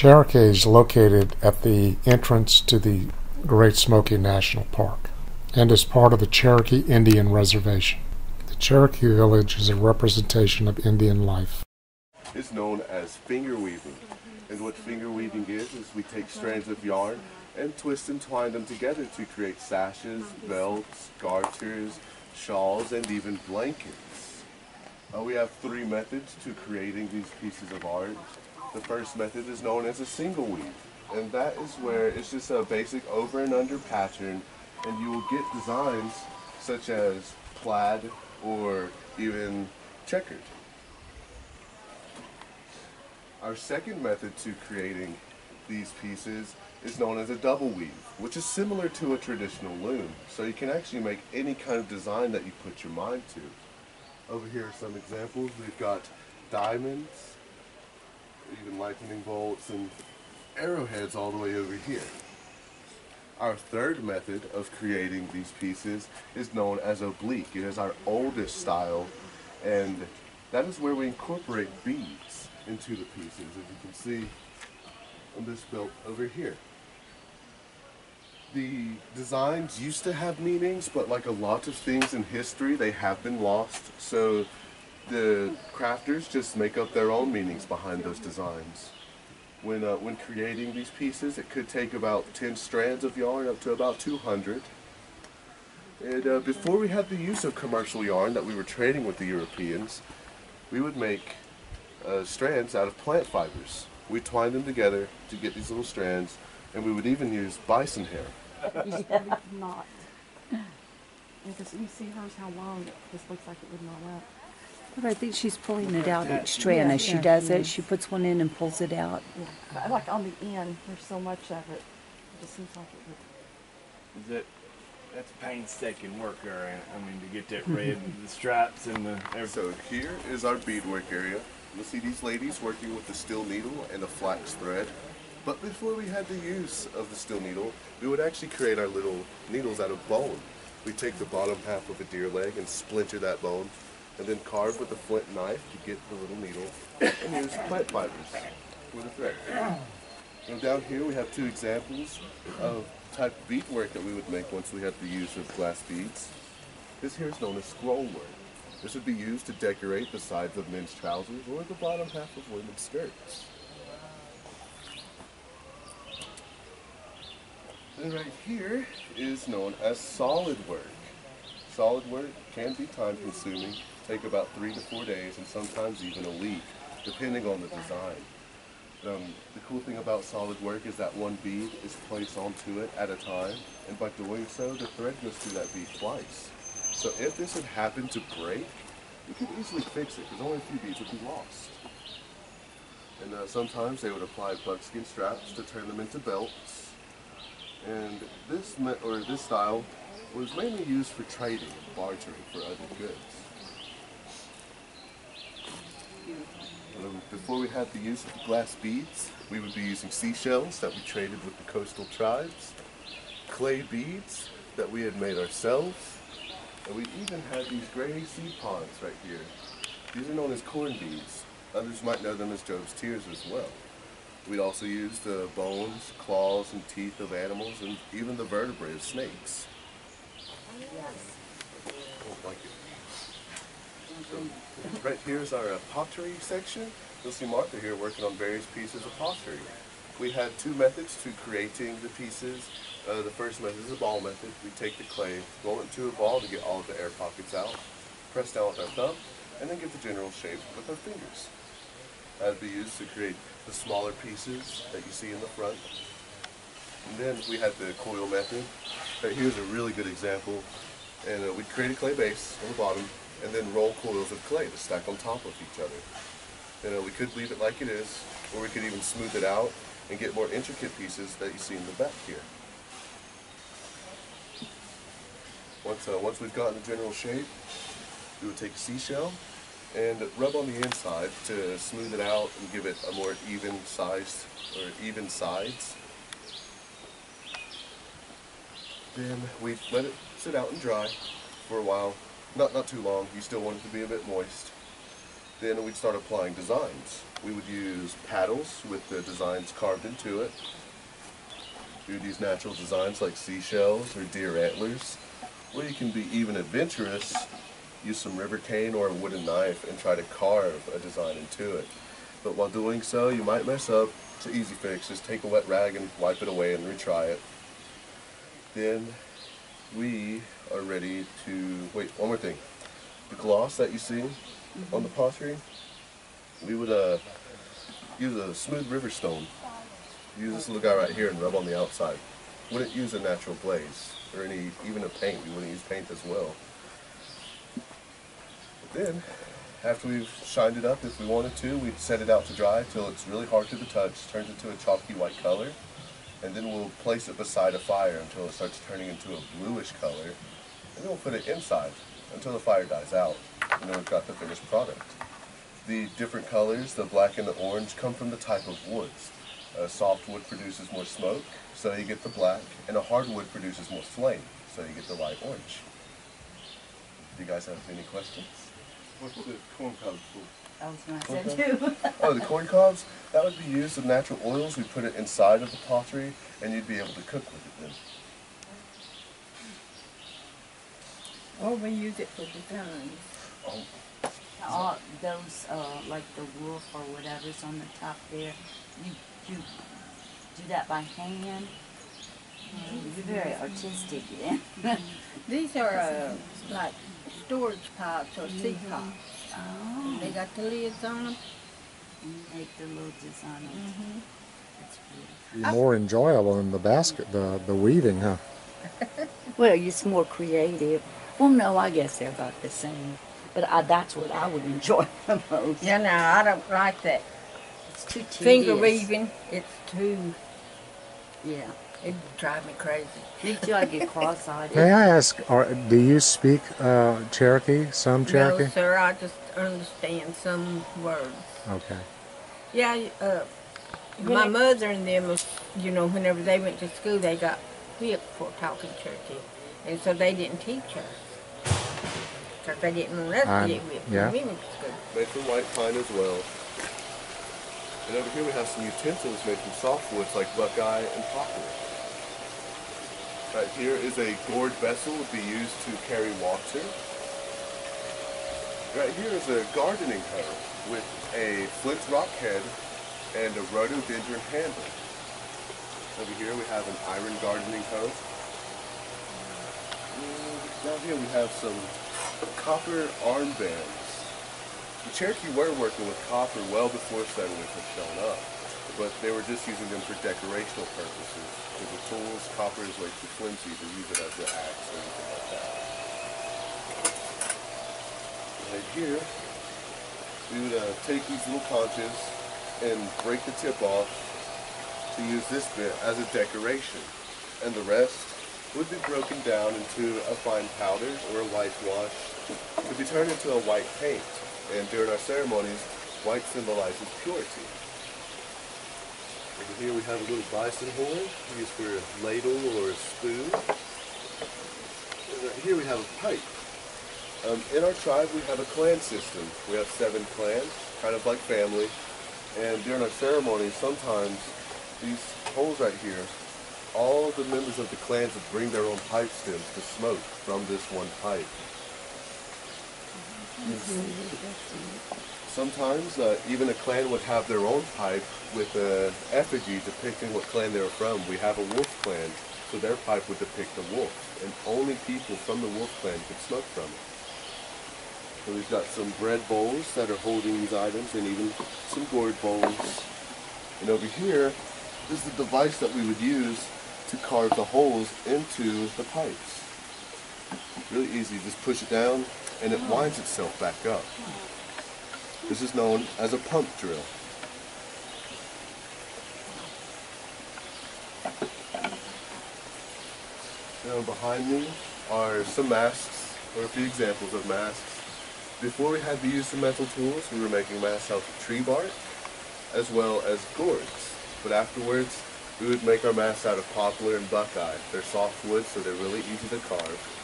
Cherokee is located at the entrance to the Great Smoky National Park and is part of the Cherokee Indian Reservation. The Cherokee Village is a representation of Indian life. It's known as finger weaving. And what finger weaving is we take strands of yarn and twist and twine them together to create sashes, belts, garters, shawls, and even blankets. We have three methods to creating these pieces of art. The first method is known as a single weave, and that is where it's just a basic over and under pattern, and you will get designs such as plaid or even checkered. Our second method to creating these pieces is known as a double weave, which is similar to a traditional loom, so you can actually make any kind of design that you put your mind to. Over here are some examples. We've got diamonds, even lightning bolts, and arrowheads all the way over here. Our third method of creating these pieces is known as oblique. It is our oldest style, and that is where we incorporate beads into the pieces, as you can see on this belt over here. The designs used to have meanings, but like a lot of things in history, they have been lost, so the crafters just make up their own meanings behind those designs. When creating these pieces, it could take about 10 strands of yarn up to about 200. And before we had the use of commercial yarn that we were trading with the Europeans, we would make strands out of plant fibers. We twine them together to get these little strands, and we would even use bison hair. Not. Because you see hers how long this looks like it would knot up. But I think she's pulling it out each strand as she does it. She puts one in and pulls it out. Yeah. But like on the end, there's so much of it. It just seems like it would. That's painstaking work, area. I mean, to get that red, the stripes and the everything. So here is our beadwork area. You'll see these ladies working with the steel needle and a flax thread. But before we had the use of the steel needle, we would actually create our little needles out of bone. We take the bottom half of a deer leg and splinter that bone, and then carve with a flint knife to get the little needle, and use plant fibers for the thread. And down here we have two examples of the type of beadwork that we would make once we had the use of glass beads. This here is known as scroll work. This would be used to decorate the sides of men's trousers or the bottom half of women's skirts. And right here is known as solid work. Solid work can be time consuming, take about 3 to 4 days, and sometimes even a week, depending on the design. The cool thing about solid work is that one bead is placed onto it at a time, and by doing so, the thread goes through that bead twice. So if this had happened to break, you could easily fix it, because only a few beads would be lost. And sometimes they would apply buckskin straps to turn them into belts. And this style was mainly used for trading and bartering for other goods. Before we had the use of glass beads, we would be using seashells that we traded with the coastal tribes, clay beads that we had made ourselves, and we even had these gray seed ponds right here. These are known as corn beads. Others might know them as Job's tears as well. We'd also use the bones, claws, and teeth of animals, and even the vertebrae of snakes. Oh, like it. So, right here is our pottery section. You'll see Martha here working on various pieces of pottery. We had two methods to creating the pieces. The first method is a ball method. We take the clay, roll it into a ball to get all of the air pockets out, press down with our thumb, and then get the general shape with our fingers. That would be used to create the smaller pieces that you see in the front. And then we had the coil method. Right here's a really good example. And we'd create a clay base on the bottom and then roll coils of clay to stack on top of each other. And we could leave it like it is, or we could even smooth it out and get more intricate pieces that you see in the back here. Once we've gotten the general shape, we would take a seashell and rub on the inside to smooth it out and give it a more even size or even sides. Then we let it sit out and dry for a while, not too long. You still want it to be a bit moist. Then we'd start applying designs. we would use paddles with the designs carved into it. We would use natural designs like seashells or deer antlers. Or you can be even adventurous, use some river cane or a wooden knife and try to carve a design into it. But while doing so, you might mess up. It's an easy fix. Just take a wet rag and wipe it away and retry it. Then we are ready to, wait, one more thing. The gloss that you see on the pottery, we would use a smooth river stone. Use this little guy right here and rub on the outside. Wouldn't use a natural glaze or even a paint. We wouldn't use paint as well. But then, after we've shined it up, if we wanted to, we'd set it out to dry till it's really hard to the touch, turns into a chalky white color, and then we'll place it beside a fire until it starts turning into a bluish color, and then we'll put it inside until the fire dies out, and then we've got the finished product. The different colors, the black and the orange, come from the type of woods. Soft wood produces more smoke, so you get the black, and a hardwood produces more flame, so you get the light orange. Do you guys have any questions? What's the corn cob for? I was going to say too. Oh, the corn cobs, that would be used of natural oils. We put it inside of the pottery, and you'd be able to cook with it then. Or we use it for design. Oh, All those, like the wolf or whatever's on the top there, you do that by hand. You're very artistic, yeah. These are like storage pots or sea pots. Oh. They got the lids on them. You make the little design. That's beautiful. Be more enjoyable than the basket, the weaving, huh? Well, it's more creative. Well, no, I guess they're about the same. But that's what I would enjoy the most. Yeah, no, I don't like that It's too tedious. finger weaving. It's too, Yeah. it drives me crazy. Me too, I get cross-eyed. May I ask, do you speak Cherokee, some Cherokee? No, sir, I just understand some words. Okay. Yeah, my mother and them, you know, whenever they went to school, they got whipped for talking Cherokee. And so they didn't teach us. Because they didn't want us to get whipped yeah. when we went to school. made from white pine as well. And over here we have some utensils made from softwoods like buckeye and poplar. Right here is a gourd vessel would be used to carry water. Right here is a gardening hoe with a flint rock head and a rhododendron handle. Over here we have an iron gardening hoe. And down here we have some copper armbands. The Cherokee were working with copper well before settlers had shown up, but they were just using them for decorational purposes. For the tools, copper is way too flimsy to use it as an axe or anything like that. Right here, we would take these little conches and break the tip off to use this bit as a decoration, and the rest would be broken down into a fine powder or a whitewash to be turned into a white paint. And during our ceremonies, white symbolizes purity. Over here we have a little bison horn used for a ladle or a spoon. And right here we have a pipe. In our tribe we have a clan system. We have 7 clans, kind of like family. And during our ceremonies, sometimes these holes right here, all the members of the clans would bring their own pipe stems to smoke from this one pipe. Sometimes even a clan would have their own pipe with an effigy depicting what clan they were from. We have a wolf clan, so their pipe would depict a wolf, and only people from the wolf clan could smoke from it. So we've got some bread bowls that are holding these items, and even some gourd bowls. And over here is the device that we would use to carve the holes into the pipes. Really easy, just push it down and it winds itself back up. This is known as a pump drill. Now behind me are some masks, or a few examples of masks. Before we had to use some metal tools, we were making masks out of tree bark as well as gourds. But afterwards, we would make our masks out of poplar and buckeye. They're soft wood, so they're really easy to carve.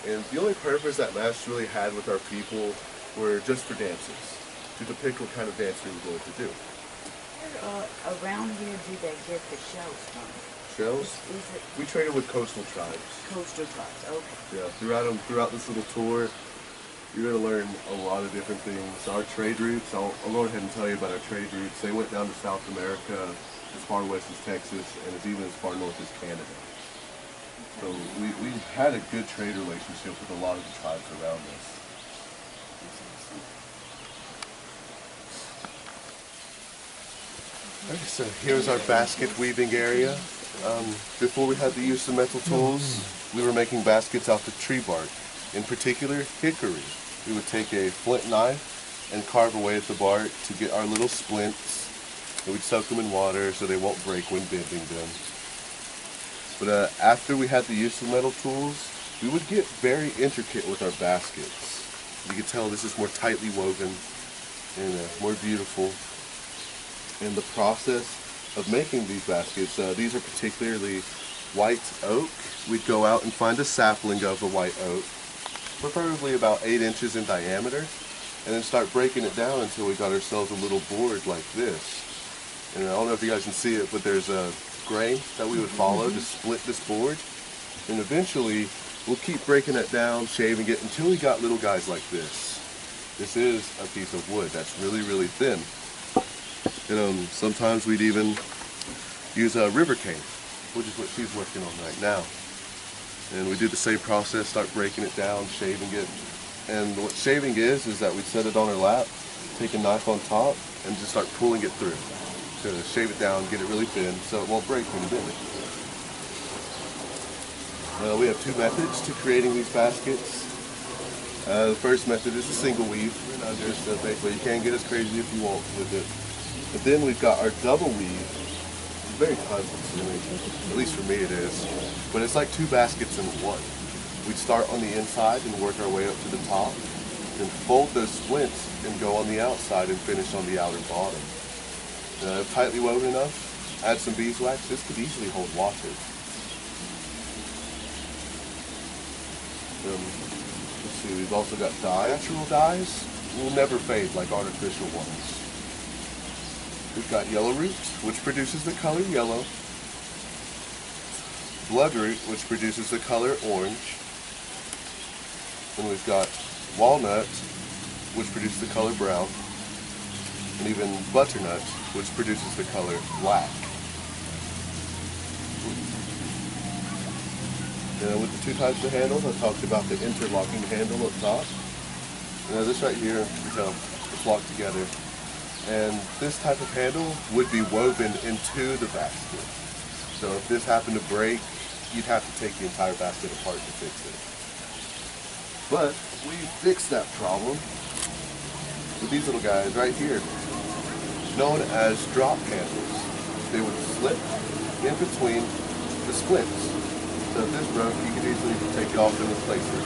And the only purpose that masks really had with our people were just for dances. to depict what kind of dance we were going to do. Around here, do they get the shells from? Shells? Is it We traded with coastal tribes. coastal tribes? Okay. Yeah, throughout this little tour, you're going to learn a lot of different things. Our trade routes, I'll go ahead and tell you about our trade routes. They went down to South America, as far west as Texas, and as even as far north as Canada. So we've had a good trade relationship with a lot of the tribes around us. Okay, so here's our basket weaving area. Before we had the use of metal tools, we were making baskets out of tree bark, in particular hickory. We would take a flint knife and carve away at the bark to get our little splints, and we'd soak them in water so they won't break when bending them. But after we had the use of metal tools, we would get very intricate with our baskets. You can tell this is more tightly woven and more beautiful. In the process of making these baskets, these are particularly white oak. We'd go out and find a sapling of a white oak, preferably about 8 inches in diameter, and then start breaking it down until we got ourselves a little board like this. And I don't know if you guys can see it, but there's a grain that we would follow to split this board, and eventually we'll keep breaking it down, shaving it until we got little guys like this. This is a piece of wood that's really, really thin. And sometimes we'd even use a river cane, which is what she's working on right now. And we do the same process, start breaking it down, shaving it. And what shaving is that we set it on our lap, take a knife on top, and just start pulling it through to shave it down, get it really thin so it won't break when you bend it. We have 2 methods to creating these baskets. The first method is a single weave. So basically you can get as crazy if you want with it. But then we've got our double weave. It's very time consuming, at least for me it is. But it's like 2 baskets in one. We'd start on the inside and work our way up to the top, then fold those splints and go on the outside and finish on the outer bottom. Tightly woven enough, add some beeswax, this could easily hold water. Let's see, we've also got dye. Natural dyes will never fade like artificial ones. We've got yellow root, which produces the color yellow. Bloodroot, which produces the color orange. And we've got walnut, which produces the color brown. And even butternut, which produces the color black. And with the 2 types of handles, I talked about the interlocking handle up top. This right here, you can tell, it's locked together. And this type of handle would be woven into the basket. So if this happened to break, you'd have to take the entire basket apart to fix it. But we fixed that problem with these little guys right here, known as drop handles. They would slip in between the splints. So if this broke, you could easily take it off and replace it.